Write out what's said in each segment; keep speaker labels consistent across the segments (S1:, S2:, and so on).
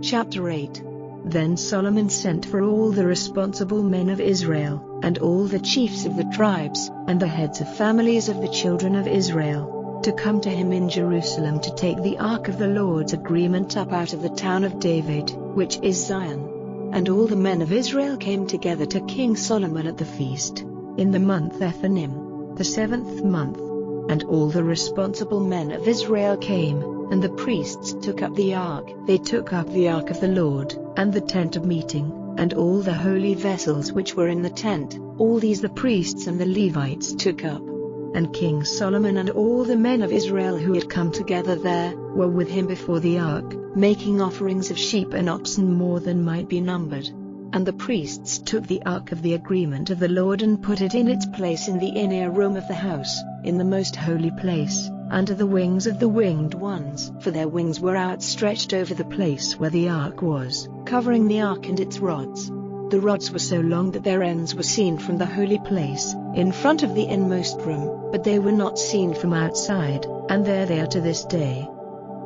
S1: Chapter 8. Then Solomon sent for all the responsible men of Israel, and all the chiefs of the tribes, and the heads of families of the children of Israel, to come to him in Jerusalem to take the ark of the Lord's agreement up out of the town of David, which is Zion. And all the men of Israel came together to King Solomon at the feast, in the month Ethanim, the 7th month. And all the responsible men of Israel came, and the priests took up the ark. They took up the ark of the Lord, and the tent of meeting, and all the holy vessels which were in the tent. All these the priests and the Levites took up. And King Solomon and all the men of Israel who had come together there, were with him before the ark, making offerings of sheep and oxen more than might be numbered. And the priests took the ark of the agreement of the Lord and put it in its place in the inner room of the house, in the most holy place, under the wings of the winged ones. For their wings were outstretched over the place where the ark was, covering the ark and its rods. The rods were so long that their ends were seen from the holy place, in front of the inmost room, but they were not seen from outside, and there they are to this day.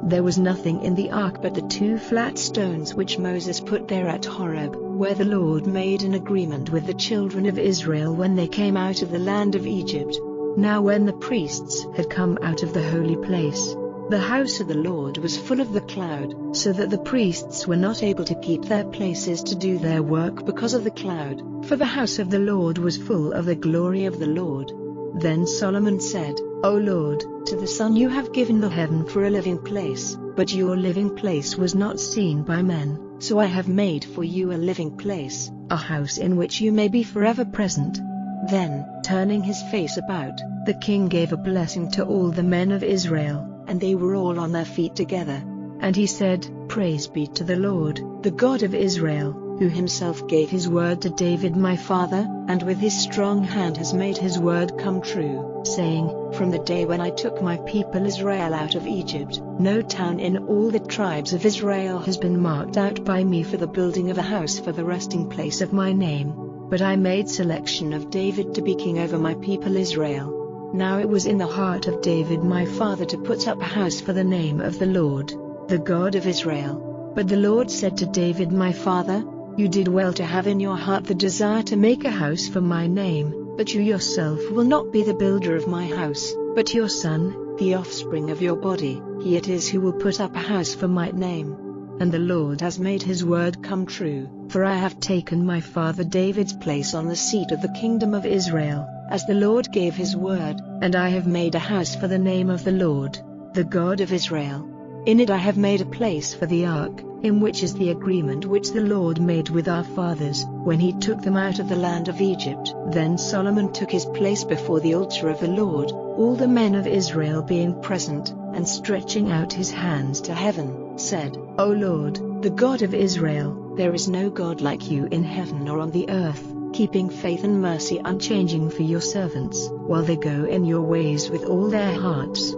S1: There was nothing in the ark but the 2 flat stones which Moses put there at Horeb, where the Lord made an agreement with the children of Israel when they came out of the land of Egypt. Now when the priests had come out of the holy place, the house of the Lord was full of the cloud, so that the priests were not able to keep their places to do their work because of the cloud, for the house of the Lord was full of the glory of the Lord. Then Solomon said, O Lord, to the sun you have given the heaven for a living place, but your living place was not seen by men, so I have made for you a living place, a house in which you may be forever present. Then, turning his face about, the king gave a blessing to all the men of Israel, and they were all on their feet together. And he said, Praise be to the Lord, the God of Israel, who himself gave his word to David my father, and with his strong hand has made his word come true, saying, From the day when I took my people Israel out of Egypt, no town in all the tribes of Israel has been marked out by me for the building of a house for the resting place of my name. But I made selection of David to be king over my people Israel. Now it was in the heart of David my father to put up a house for the name of the Lord, the God of Israel. But the Lord said to David my father, You did well to have in your heart the desire to make a house for my name, but you yourself will not be the builder of my house, but your son, the offspring of your body, he it is who will put up a house for my name. And the Lord has made his word come true, for I have taken my father David's place on the seat of the kingdom of Israel, as the Lord gave his word, and I have made a house for the name of the Lord, the God of Israel. In it I have made a place for the ark, in which is the agreement which the Lord made with our fathers, when he took them out of the land of Egypt. Then Solomon took his place before the altar of the Lord, all the men of Israel being present, and stretching out his hands to heaven, said, O Lord, the God of Israel, there is no God like you in heaven or on the earth, keeping faith and mercy unchanging for your servants, while they go in your ways with all their hearts.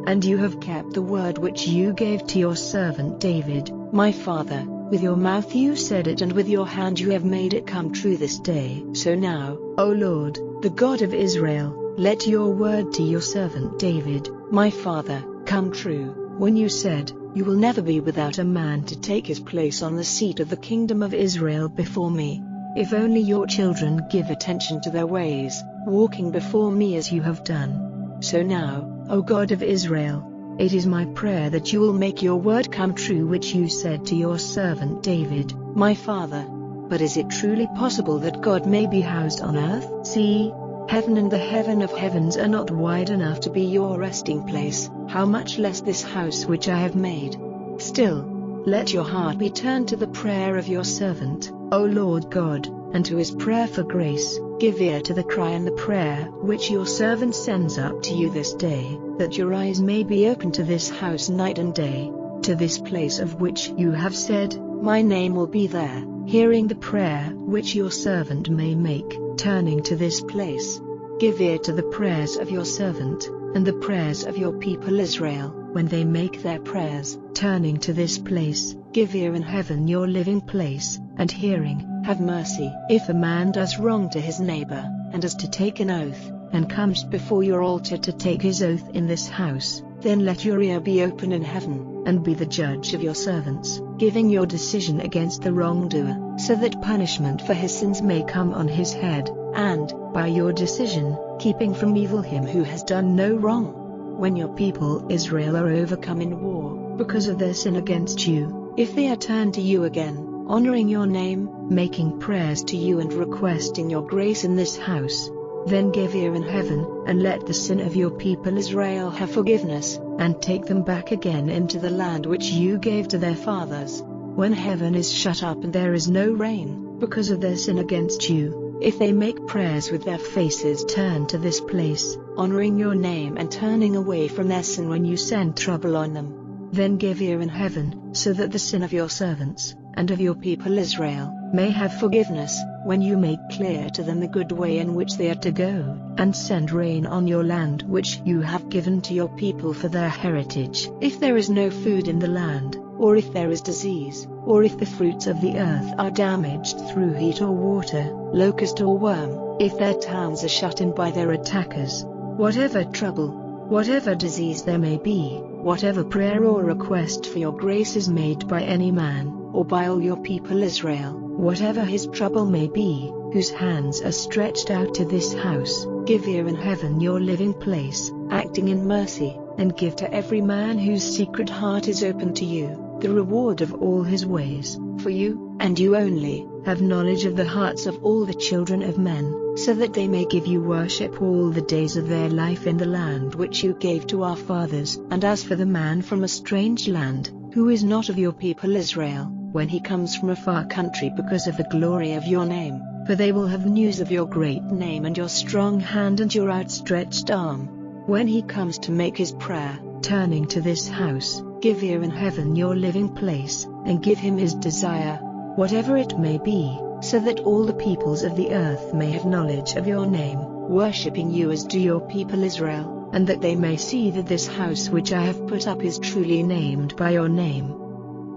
S1: And you have kept the word which you gave to your servant David, my father. With your mouth you said it, and with your hand you have made it come true this day. So now, O Lord, the God of Israel, let your word to your servant David, my father, come true, when you said, You will never be without a man to take his place on the seat of the kingdom of Israel before me. If only your children give attention to their ways, walking before me as you have done. So now, O God of Israel, it is my prayer that you will make your word come true which you said to your servant David, my father. But is it truly possible that God may be housed on earth? See, heaven and the heaven of heavens are not wide enough to be your resting place, how much less this house which I have made. Still, let your heart be turned to the prayer of your servant, O Lord God, and to his prayer for grace. Give ear to the cry and the prayer which your servant sends up to you this day, that your eyes may be open to this house night and day, to this place of which you have said, My name will be there, hearing the prayer which your servant may make, turning to this place. Give ear to the prayers of your servant, and the prayers of your people Israel, when they make their prayers, turning to this place. Give ear in heaven your living place, and hearing, have mercy. If a man does wrong to his neighbor, and is to take an oath, and comes before your altar to take his oath in this house, Then let your ear be open in heaven, and be the judge of your servants, giving your decision against the wrongdoer, so that punishment for his sins may come on his head, and, by your decision, keeping from evil him who has done no wrong. When your people Israel are overcome in war, because of their sin against you, if they are turned to you again, honoring your name, making prayers to you and requesting your grace in this house, then give ear in heaven, and let the sin of your people Israel have forgiveness, and take them back again into the land which you gave to their fathers. When heaven is shut up and there is no rain, because of their sin against you, if they make prayers with their faces turned to this place, honoring your name and turning away from their sin when you send trouble on them, then give ear in heaven, so that the sin of your servants, and of your people Israel, may have forgiveness, when you make clear to them the good way in which they are to go, and send rain on your land which you have given to your people for their heritage. If there is no food in the land, or if there is disease, or if the fruits of the earth are damaged through heat or water, locust or worm, if their towns are shut in by their attackers, whatever trouble, whatever disease there may be, whatever prayer or request for your grace is made by any man, or by all your people Israel, whatever his trouble may be, whose hands are stretched out to this house, give ear in heaven your living place, acting in mercy, and give to every man whose secret heart is open to you, the reward of all his ways, for you, and you only, have knowledge of the hearts of all the children of men, so that they may give you worship all the days of their life in the land which you gave to our fathers. And as for the man from a strange land, who is not of your people Israel, when he comes from a far country because of the glory of your name, for they will have news of your great name and your strong hand and your outstretched arm, when he comes to make his prayer, turning to this house, give ear in heaven your living place, and give him his desire, whatever it may be, so that all the peoples of the earth may have knowledge of your name, worshipping you as do your people Israel, and that they may see that this house which I have put up is truly named by your name.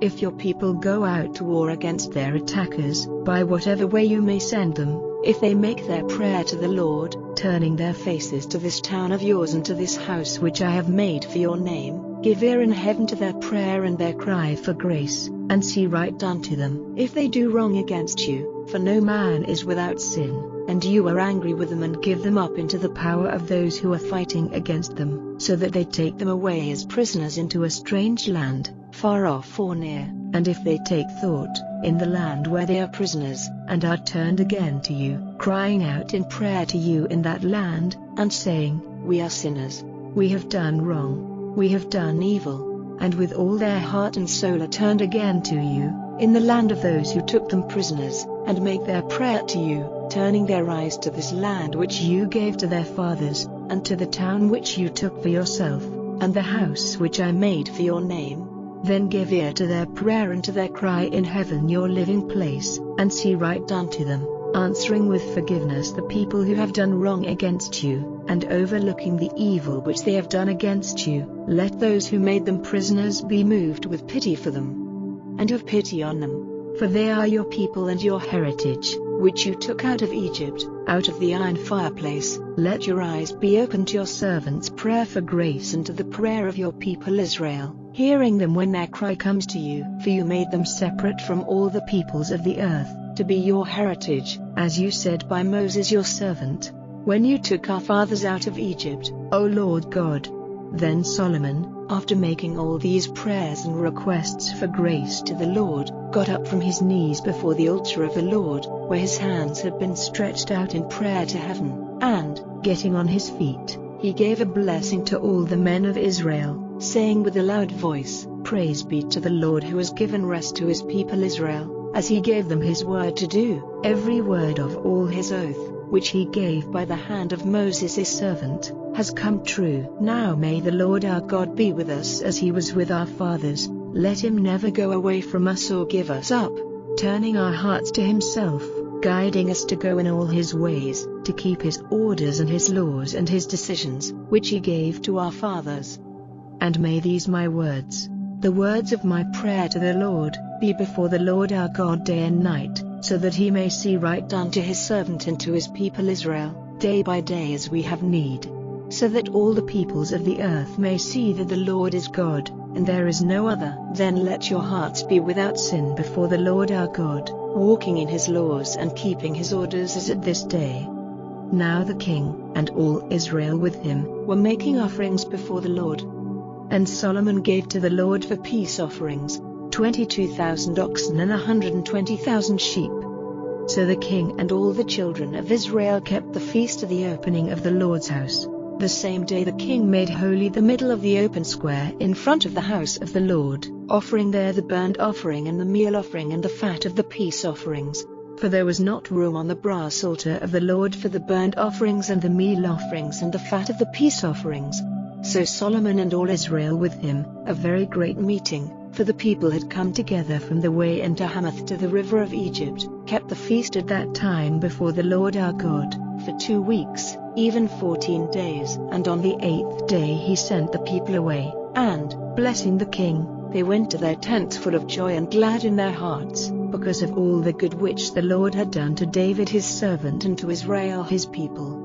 S1: If your people go out to war against their attackers, by whatever way you may send them, if they make their prayer to the Lord, turning their faces to this town of yours and to this house which I have made for your name, give ear in heaven to their prayer and their cry for grace, and see right unto them. If they do wrong against you, for no man is without sin, and you are angry with them and give them up into the power of those who are fighting against them, so that they take them away as prisoners into a strange land, far off or near, and if they take thought, in the land where they are prisoners, and are turned again to you, crying out in prayer to you in that land, and saying, We are sinners, we have done wrong, we have done evil, and with all their heart and soul are turned again to you, in the land of those who took them prisoners, and make their prayer to you, turning their eyes to this land which you gave to their fathers, and to the town which you took for yourself, and the house which I made for your name, then give ear to their prayer and to their cry in heaven your living place, and see right unto them, answering with forgiveness the people who have done wrong against you, and overlooking the evil which they have done against you. Let those who made them prisoners be moved with pity for them, and have pity on them, for they are your people and your heritage, which you took out of Egypt, out of the iron fireplace. Let your eyes be open to your servants' prayer for grace and to the prayer of your people Israel, hearing them when their cry comes to you. For you made them separate from all the peoples of the earth, to be your heritage, as you said by Moses your servant, when you took our fathers out of Egypt, O Lord God. Then Solomon, after making all these prayers and requests for grace to the Lord, got up from his knees before the altar of the Lord, where his hands had been stretched out in prayer to heaven, and, getting on his feet, he gave a blessing to all the men of Israel, saying with a loud voice, Praise be to the Lord who has given rest to his people Israel, as he gave them his word to do. Every word of all his oath, which he gave by the hand of Moses his servant, has come true. Now may the Lord our God be with us as he was with our fathers. Let him never go away from us or give us up, turning our hearts to himself, guiding us to go in all his ways, to keep his orders and his laws and his decisions, which he gave to our fathers. And may these my words, the words of my prayer to the Lord, be before the Lord our God day and night, so that he may see right unto his servant and to his people Israel, day by day as we have need. so that all the peoples of the earth may see that the Lord is God, and there is no other. Then let your hearts be without sin before the Lord our God, walking in his laws and keeping his orders as at this day." Now the king, and all Israel with him, were making offerings before the Lord. And Solomon gave to the Lord for peace offerings 22,000 oxen and 120,000 sheep. So the king and all the children of Israel kept the feast of the opening of the Lord's house. The same day the king made holy the middle of the open square in front of the house of the Lord, offering there the burnt offering and the meal offering and the fat of the peace offerings. For there was not room on the brass altar of the Lord for the burnt offerings and the meal offerings and the fat of the peace offerings. So Solomon and all Israel with him, a very great meeting, for the people had come together from the way into Hamath to the river of Egypt, kept the feast at that time before the Lord our God, for 2 weeks, even 14 days. And on the 8th day he sent the people away, and, blessing the king, they went to their tents full of joy and glad in their hearts, because of all the good which the Lord had done to David his servant and to Israel his people.